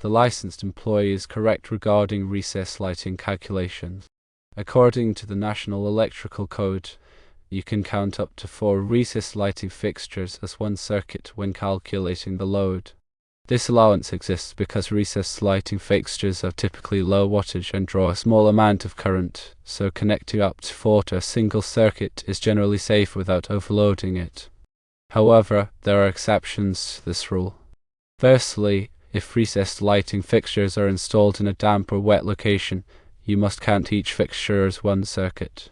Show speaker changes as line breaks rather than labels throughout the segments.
a licensed employee is correct regarding recessed lighting calculations. According to the National Electrical Code, you can count up to 4 recessed lighting fixtures as one circuit when calculating the load. This allowance exists because recessed lighting fixtures are typically low wattage and draw a small amount of current, so connecting up to 4 to a single circuit is generally safe without overloading it. However, there are exceptions to this rule. Firstly, if recessed lighting fixtures are installed in a damp or wet location, you must count each fixture as one circuit.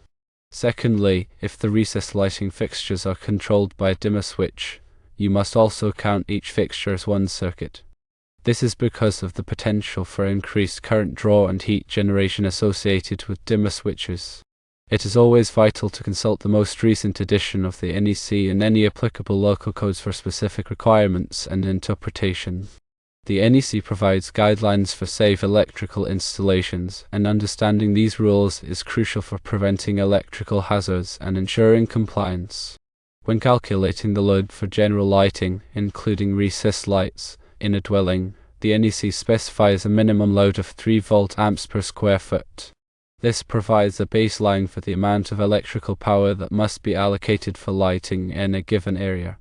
Secondly, if the recessed lighting fixtures are controlled by a dimmer switch, you must also count each fixture as one circuit. This is because of the potential for increased current draw and heat generation associated with dimmer switches. It is always vital to consult the most recent edition of the NEC and any applicable local codes for specific requirements and interpretation. The NEC provides guidelines for safe electrical installations, and understanding these rules is crucial for preventing electrical hazards and ensuring compliance. When calculating the load for general lighting, including recessed lights, in a dwelling, the NEC specifies a minimum load of 3 volt-amps per square foot. This provides a baseline for the amount of electrical power that must be allocated for lighting in a given area.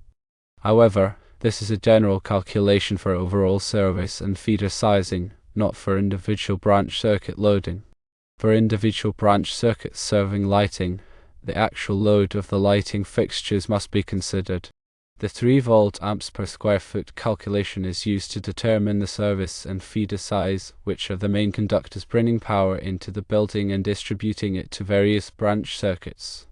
However, this is a general calculation for overall service and feeder sizing, not for individual branch circuit loading. For individual branch circuits serving lighting, the actual load of the lighting fixtures must be considered. The 3 volt-amps per square foot calculation is used to determine the service and feeder size, which are the main conductors bringing power into the building and distributing it to various branch circuits.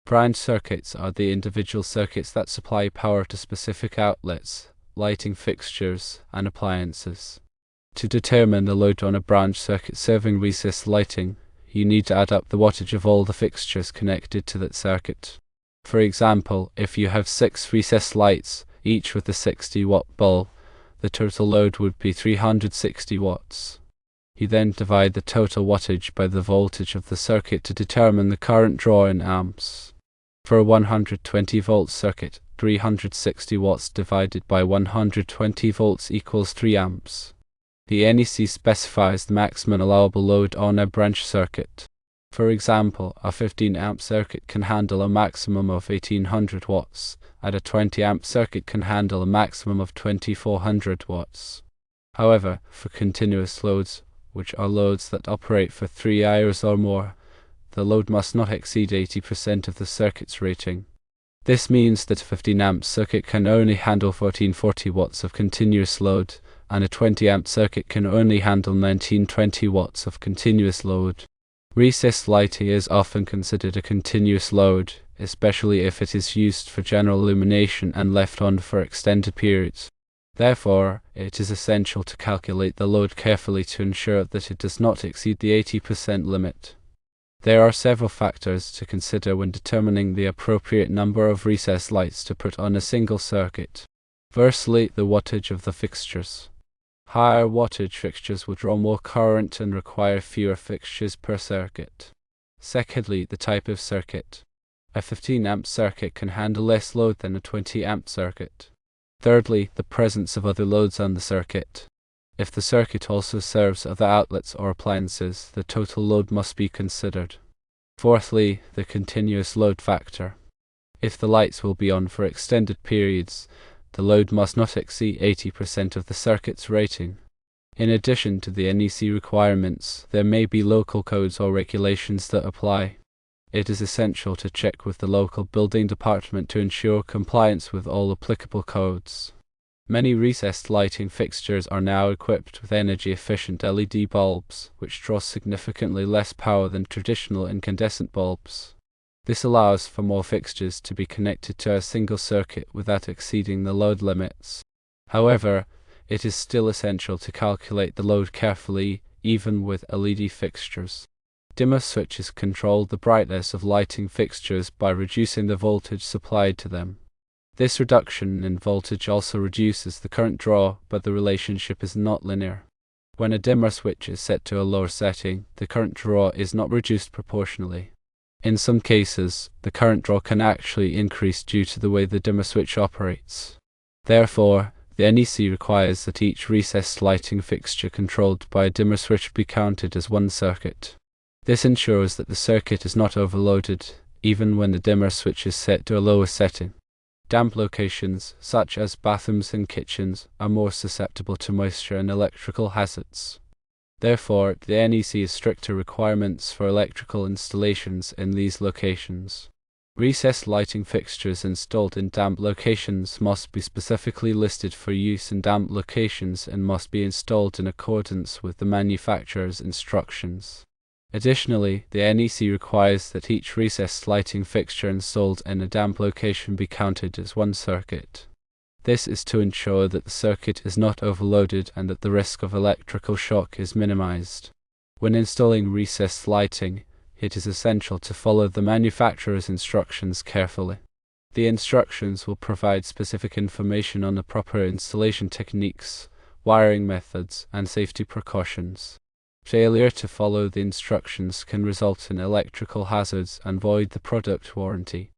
Branch circuits are the individual circuits that supply power to specific outlets, lighting fixtures, and appliances. To determine the load on a branch circuit serving recessed lighting, you need to add up the wattage of all the fixtures connected to that circuit. For example, if you have 6 recessed lights, each with a 60-watt bulb, the total load would be 360 watts. You then divide the total wattage by the voltage of the circuit to determine the current draw in amps. For a 120-volt circuit, 360 watts divided by 120 volts equals 3 amps. The NEC specifies the maximum allowable load on a branch circuit. For example, a 15-amp circuit can handle a maximum of 1800 watts, and a 20-amp circuit can handle a maximum of 2400 watts. However, for continuous loads, which are loads that operate for 3 hours or more, the load must not exceed 80% of the circuit's rating. This means that a 15-amp circuit can only handle 1440 watts of continuous load, and a 20-amp circuit can only handle 1920 watts of continuous load. Recessed lighting is often considered a continuous load, especially if it is used for general illumination and left on for extended periods. Therefore, it is essential to calculate the load carefully to ensure that it does not exceed the 80% limit. There are several factors to consider when determining the appropriate number of recessed lights to put on a single circuit. Firstly, the wattage of the fixtures. Higher wattage fixtures will draw more current and require fewer fixtures per circuit. Secondly, the type of circuit. A 15-amp circuit can handle less load than a 20-amp circuit. Thirdly, the presence of other loads on the circuit. If the circuit also serves other outlets or appliances, the total load must be considered. Fourthly, the continuous load factor. If the lights will be on for extended periods, the load must not exceed 80% of the circuit's rating. In addition to the NEC requirements, there may be local codes or regulations that apply. It is essential to check with the local building department to ensure compliance with all applicable codes. Many recessed lighting fixtures are now equipped with energy-efficient LED bulbs, which draw significantly less power than traditional incandescent bulbs. This allows for more fixtures to be connected to a single circuit without exceeding the load limits. However, it is still essential to calculate the load carefully, even with LED fixtures. Dimmer switches control the brightness of lighting fixtures by reducing the voltage supplied to them. This reduction in voltage also reduces the current draw, but the relationship is not linear. When a dimmer switch is set to a lower setting, the current draw is not reduced proportionally. In some cases, the current draw can actually increase due to the way the dimmer switch operates. Therefore, The NEC requires that each recessed lighting fixture controlled by a dimmer switch be counted as one circuit. This ensures that the circuit is not overloaded, even when the dimmer switch is set to a lower setting. Damp locations, such as bathrooms and kitchens, are more susceptible to moisture and electrical hazards. Therefore, the NEC has stricter requirements for electrical installations in these locations. Recessed lighting fixtures installed in damp locations must be specifically listed for use in damp locations and must be installed in accordance with the manufacturer's instructions. Additionally, the NEC requires that each recessed lighting fixture installed in a damp location be counted as one circuit. This is to ensure that the circuit is not overloaded and that the risk of electrical shock is minimized. When installing recessed lighting, it is essential to follow the manufacturer's instructions carefully. The instructions will provide specific information on the proper installation techniques, wiring methods, and safety precautions. Failure to follow the instructions can result in electrical hazards and void the product warranty.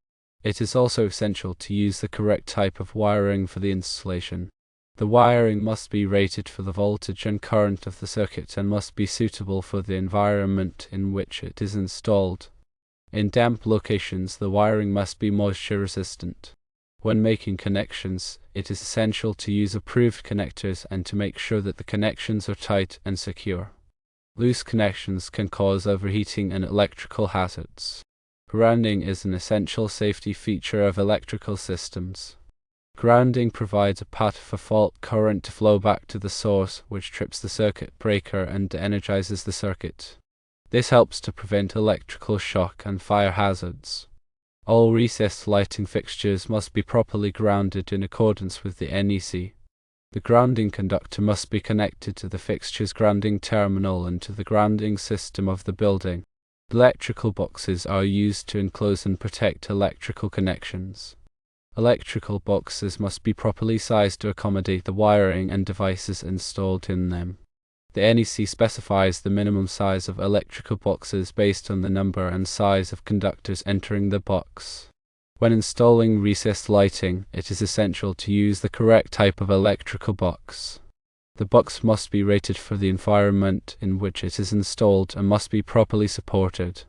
It is also essential to use the correct type of wiring for the installation. The wiring must be rated for the voltage and current of the circuit and must be suitable for the environment in which it is installed. In damp locations, the wiring must be moisture resistant. When making connections, it is essential to use approved connectors and to make sure that the connections are tight and secure. Loose connections can cause overheating and electrical hazards. Grounding is an essential safety feature of electrical systems. Grounding provides a path for fault current to flow back to the source, which trips the circuit breaker and energizes the circuit. This helps to prevent electrical shock and fire hazards. All recessed lighting fixtures must be properly grounded in accordance with the NEC. The grounding conductor must be connected to the fixture's grounding terminal and to the grounding system of the building. Electrical boxes are used to enclose and protect electrical connections. Electrical boxes must be properly sized to accommodate the wiring and devices installed in them. The NEC specifies the minimum size of electrical boxes based on the number and size of conductors entering the box. When installing recessed lighting, it is essential to use the correct type of electrical box. The box must be rated for the environment in which it is installed and must be properly supported.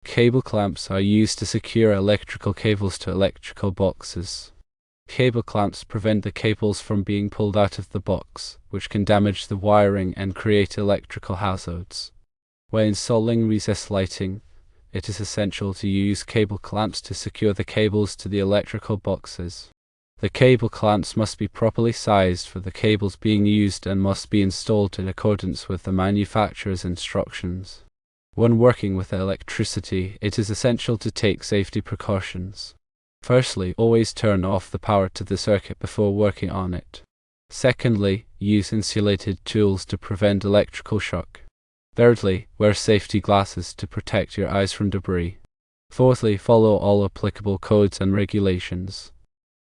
Cable clamps are used to secure electrical cables to electrical boxes. Cable clamps prevent the cables from being pulled out of the box, which can damage the wiring and create electrical hazards. When installing recessed lighting, it is essential to use cable clamps to secure the cables to the electrical boxes. The cable clamps must be properly sized for the cables being used and must be installed in accordance with the manufacturer's instructions. When working with electricity, it is essential to take safety precautions. Firstly, always turn off the power to the circuit before working on it. Secondly, use insulated tools to prevent electrical shock. Thirdly, wear safety glasses to protect your eyes from debris. Fourthly, follow all applicable codes and regulations.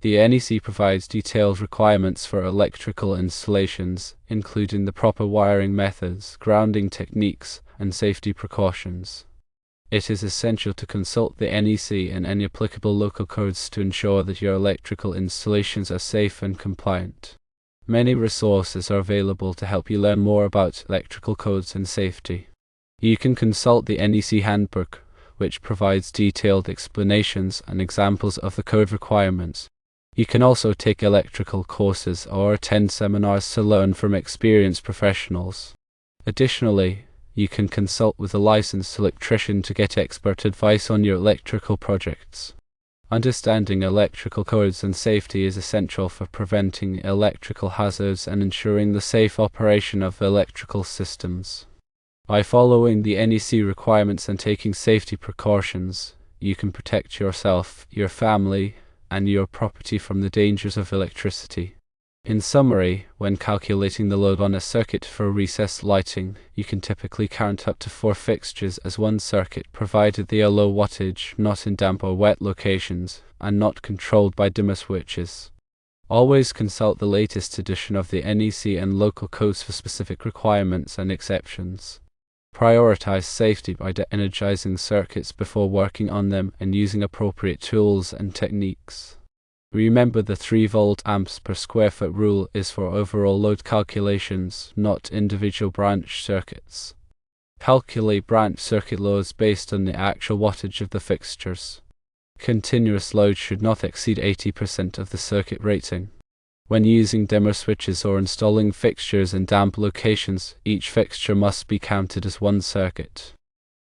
The NEC provides detailed requirements for electrical installations, including the proper wiring methods, grounding techniques, and safety precautions. It is essential to consult the NEC and any applicable local codes to ensure that your electrical installations are safe and compliant. Many resources are available to help you learn more about electrical codes and safety. You can consult the NEC Handbook, which provides detailed explanations and examples of the code requirements. You can also take electrical courses or attend seminars to learn from experienced professionals. Additionally, you can consult with a licensed electrician to get expert advice on your electrical projects. Understanding electrical codes and safety is essential for preventing electrical hazards and ensuring the safe operation of electrical systems. By following the NEC requirements and taking safety precautions, you can protect yourself, your family, and your property from the dangers of electricity. In summary, when calculating the load on a circuit for recessed lighting, you can typically count up to 4 fixtures as one circuit provided they are low wattage, not in damp or wet locations, and not controlled by dimmer switches. Always consult the latest edition of the NEC and local codes for specific requirements and exceptions. Prioritize safety by de-energizing circuits before working on them and using appropriate tools and techniques. Remember, the 3-volt amps per square foot rule is for overall load calculations, not individual branch circuits. Calculate branch circuit loads based on the actual wattage of the fixtures. Continuous load should not exceed 80% of the circuit rating. When using dimmer switches or installing fixtures in damp locations, each fixture must be counted as one circuit.